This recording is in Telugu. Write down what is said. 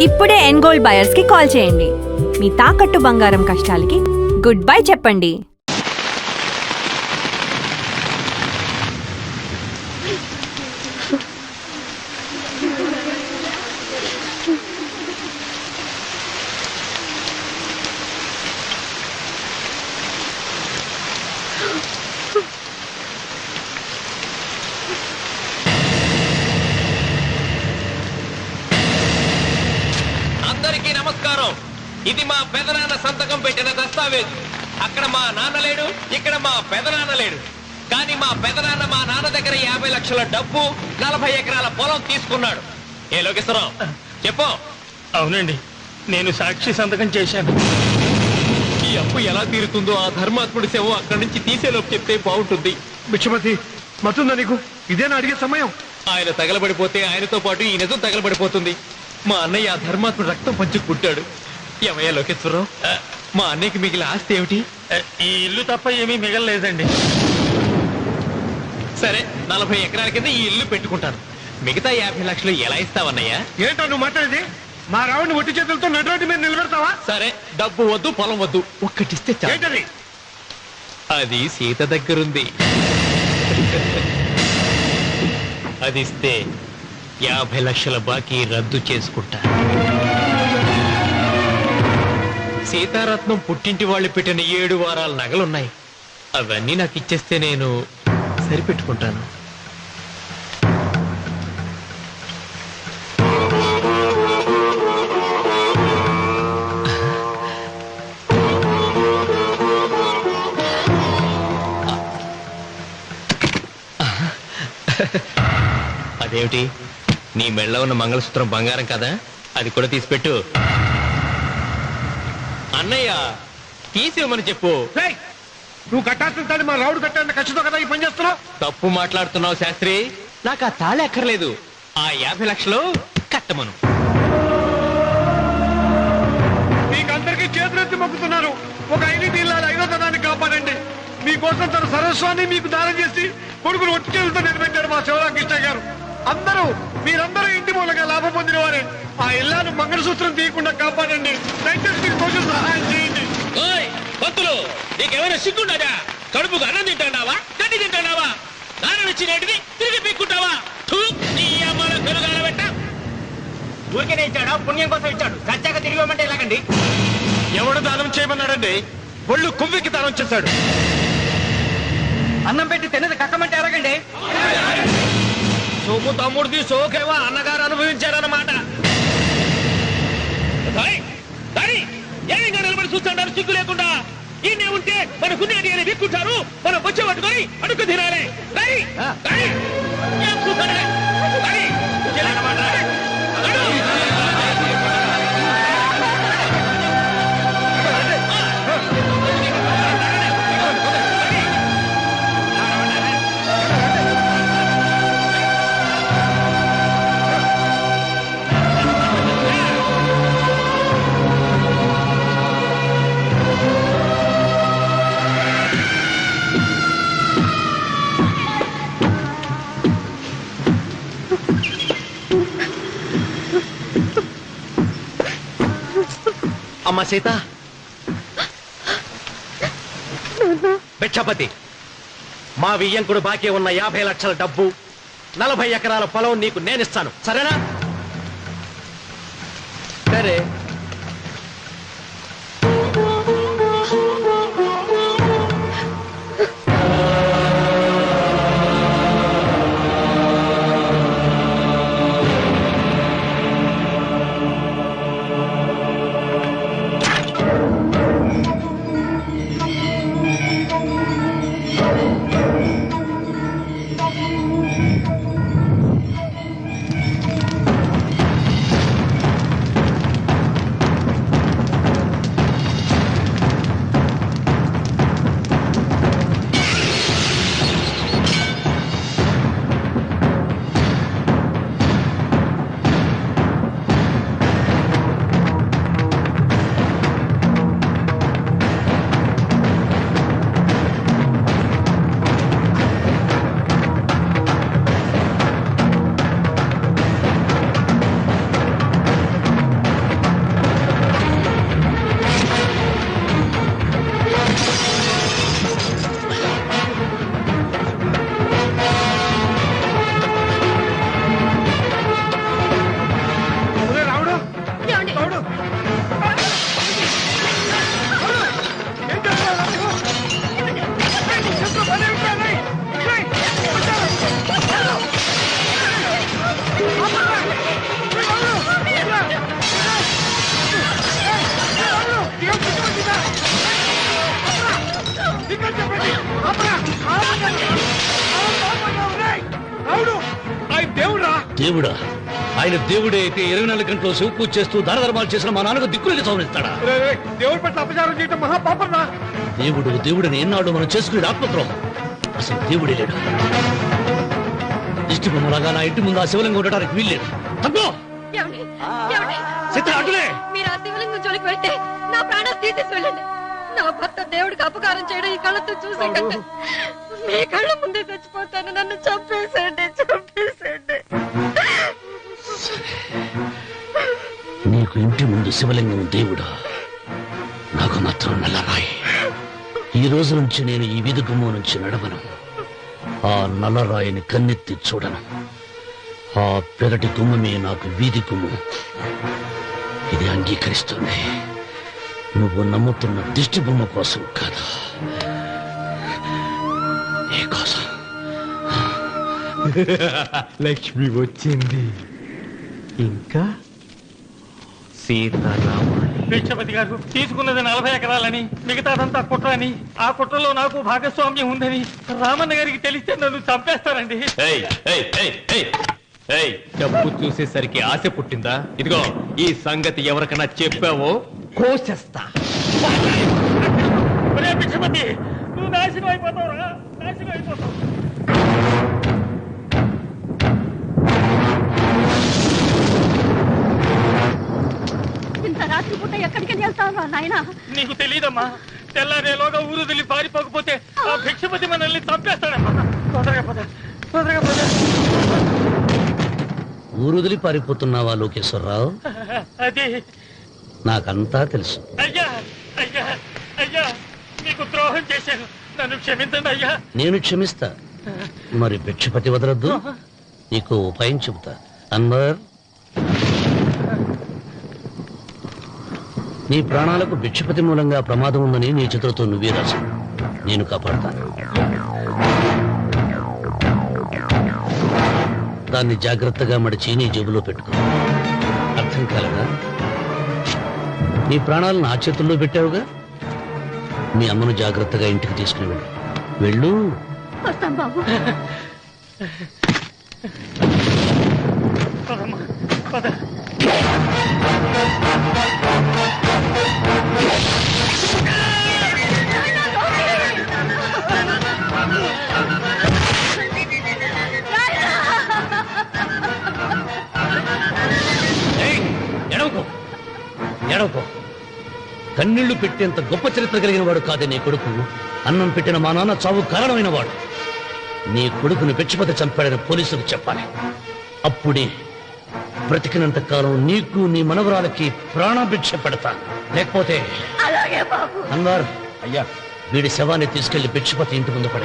ఇప్పుడే ఎన్గోల్డ్ బయర్స్ కి కాల్ చేయండి. మీ తాకట్టు బంగారం కష్టాలకి గుడ్ బై చెప్పండి. అందరికీ నమస్కారం. ఇది మా పెదనాన్న సంతకం పెట్టిన దస్తావేజు. అక్కడ మా నాన్న లేడు, ఇక్కడ మా పెదనాన్న లేడు. కానీ మా పెదనాన్న మా నాన్న దగ్గర 50 లక్షల డబ్బు, 40 ఎకరాల పొలం తీసుకున్నాడు. ఏ లోకేశ్వరరావు చెప్పు. అవునండి, నేను సాక్షి సంతకం చేశాను. ఈ అప్పు ఎలా తీరుతుందో ఆ ధర్మాత్ముడి శవం అక్కడి నుంచి తీసేలోపు చెప్తే బాగుంటుంది. బిక్షపతి మతుందా నీకు? ఇదేనా అడిగే సమయం? ఆయన తగలబడిపోతే ఆయనతో పాటు ఈ నిజం తగలబడిపోతుంది. మా అన్నయ్య ఆ ధర్మాత్ముడు రక్తం పంచుకుంటాడు. ఏమయ్యా లోకేశ్వరరావు, మా అన్నయ్యకి మిగిలిన ఆస్తి ఏమిటి? ఈ ఇల్లు తప్ప ఏమీ మిగలలేదండి. సరే, 40 ఎకరాల కింద ఈ ఇల్లు పెట్టుకుంటాను. మిగతా 50 లక్షలు ఎలా ఇస్తావన్నయ్యా? ఏంటో నువ్వు మాట్లాడేది? మా రావుని ఒట్టి చేతులతో నడురోడ్డు మీద నిలబెడతావా? సరే, డబ్బు వద్దు, పొలం వద్దు, ఒక్కటిస్తే చాలు. ఏంటది? అది సీత దగ్గరుంది. అది ఇస్తే 50 లక్షల బాకీ రద్దు చేసుకుంటా. సీతారత్నం పుట్టింటి వాళ్ళు పెట్టిన 7 వారాల నగలున్నాయి. అవన్నీ నాకు ఇచ్చేస్తే నేను సరిపెట్టుకుంటాను. అదేమిటి, నీ మెళ్ళ ఉన్న మంగళసూత్రం బంగారం కదా, అది కూడా తీసిపెట్టు. అన్నయ్య తీసేమని చెప్పు. రేయ్, నువ్వు కట్టాల్సిన మా రావుడు కట్టాలని ఖచ్చితంగా కదా ఈ పని చేస్తున్నావు. తప్పు మాట్లాడుతున్నావు శాస్త్రి. నాకు ఆ తాళి అక్కర్లేదు, ఆ 50 లక్షలు కట్టమను. మీకందరికీ చేతులెత్తి మొక్కుతున్నారు. ఒక ఐదింటి ఇల్లాలి 5వ తనాన్ని కాపాడండి. మీకోసం తన సర్వస్వాన్ని మీకు దానం చేసి కొడుకును ఒట్టి చేతులతో నిలబెట్టారు మా శివరామకృష్ణ గారు. మీరందరూ ఇంటి మూలంగా లాభం పొందిన వారే. ఆ ఇల్లాను మంగళసూత్రం తీయకుండా కాపాడండి. దయచేసి మీకు కొంచెం సహాయం చేయండి. భక్తులు, నీకేమైనా సిగ్గుండదా? కడుపుకు అన్నం తింటాడావా, గడ్డి తింటాడావా? దానం ఇచ్చినట్టుది తిరిగి పీక్కుంటావా? ఊరికేనే ఇచ్చాడా? పుణ్యం కోసం ఇచ్చాడు. సత్యాక తిరిగి ఇవ్వమంటే ఎలాగండి? ఎవడు దానం చేయమన్నాడండి? ఒళ్ళు కొవ్వెక్కి దానం చేశాడు. అన్నం పెట్టి తిన్నది కక్కమంటే ఎలాగండి? సోము తమ్ముడిది సోకేవా అన్నగారు అనుభవించారన్నమాట. ఏమైనా నిలబడి చూస్తుంటారు సిగ్గు లేకుండా. ఈయనే ఉంటే మన గుండె అని విక్కుంటారు. మనం వచ్చే పట్టుకొని అడుగు తినాలి. అమ్మ సీత, భిక్షపతి, మా వియ్యంకుడు బాకీ ఉన్న 50 లక్షల డబ్బు, 40 ఎకరాల పొలం నీకు నేనిస్తాను. సరేనా? సరే. దేవుడా? ఆయన దేవుడే అయితే 24 గంటలు శివ పూజ చేస్తూ దాన ధర్మాలు చేసిన మా నాన్నకు దిక్కులకి సవరిస్తాడా? దేవుడి పట్ల అపచారం చేయటం మహాపాపం రా. దేవుడిని ఎన్నాడు మనం చేసుకునే ఆత్మద్రోహం. అసలు దేవుడే లేడు. దిష్టి బొమ్మలాగా నా ఇంటి ముందు ఆ శివలింగం ఉండటానికి వీల్లేదు. తప్పో ఏమండి? ఏమండి? చిత్ర అటులే. మీరు ఆ శివలింగం జోలికి వెళ్తే నా ప్రాణాలు తీసేసి వెళ్ళండి. నా భర్త దేవుడికి అపకారం చేయడం ఈ కళ్ళతో చూసే కంటే మీ కళ్ళ ముందే చచ్చిపోతాను. నన్ను చంపేసేయండి, చంపేసేయండి. నీకు ఇంటి ముందు శివలింగం దేవుడా, నాకు మాత్రం నల్లరాయి. ఈ రోజు నుంచి నేను ఈ వీధి గుమ్మం నుంచి నడవను. ఆ నల్లరాయిని కన్నెత్తి చూడను. ఆ పెరటి గుమ్మమే నాకు వీధి గుమ్మం. ఇది అంగీకరిస్తుంది. నువ్వు నమ్ముతున్న దిష్టి బొమ్మ కోసం కాదా, నీ కోసం. లక్ష్మి వచ్చింది. ఇంకా సీతారాముడు. భిక్షపతి గారు తీసుకున్నది 40 ఎకరాలని, మిగతాదంతా కుట్ర అని, ఆ కుట్రలో నాకు భాగస్వామ్యం ఉందని రామన్న గారికి తెలిస్తే నన్ను చంపేస్తారండి. డబ్బు చూసేసరికి ఆశ పుట్టిందా? ఇదిగో ఈ సంగతి ఎవరికైనా చెప్పావో కోసేస్తా. ఒరే భిక్షపతి, నువ్వు నాశనం అయిపోతావురా, నాశనం అయిపోతావు. ఇంత రాత్రి పూట ఎక్కడికి వెళ్తావు నాయనా? నీకు తెలీదమ్మా, తెల్లారేలోగా ఊరు వదిలి పారిపోకపోతే ఆ భిక్షపతి మనల్ని చంపేస్తాడమ్మా. తొందరగా పద, తొందరగా పద. ఊరుదిలి పారిపోతున్నావా లోకేశ్వరరావు? అది నాకంతా తెలుసు. అయ్యా, అయ్యా, అయ్యా, మీకు ద్రోహం చేశాను, నన్ను క్షమించండి అయ్యా. నేను క్షమిస్తా. మరి భిక్షపతి వదలద్దు. నీకు ఉపాయం చెబుతా. అన్వర్, నీ ప్రాణాలకు భిక్షపతి మూలంగా ప్రమాదం ఉందని నీ చేతులతో నువ్వే రాసు. నేను కాపాడతాను. దాన్ని జాగ్రత్తగా మడిచి నీ జేబులో పెట్టుకో. అర్థం కాలేదా? నీ ప్రాణాలను నా చేతుల్లో పెట్టావుగా. మీ అమ్మను జాగ్రత్తగా ఇంటికి తీసుకుని వెళ్ళు. వెళ్ళు. వస్తాం బాబు. పదమ్మా, పద. ఎడవకో. కన్నీళ్లు పెట్టేంత గొప్ప చరిత్ర కలిగిన వాడు కాదే నీ కొడుకు. అన్నం పెట్టిన మా నాన్న చావు కారణమైన వాడు. నీ కొడుకును భిక్షపతి చంపాడని పోలీసులకు చెప్పాలి. అప్పుడే బ్రతికినంత కాలం నీకు నీ మనవరాలకి ప్రాణభిక్ష పెడతా. లేకపోతే అలాగే బాబు. అన్వర్, అయ్యా, వీడి శవాన్ని తీసుకెళ్లి భిక్షపతి ఇంటి ముందు పడే.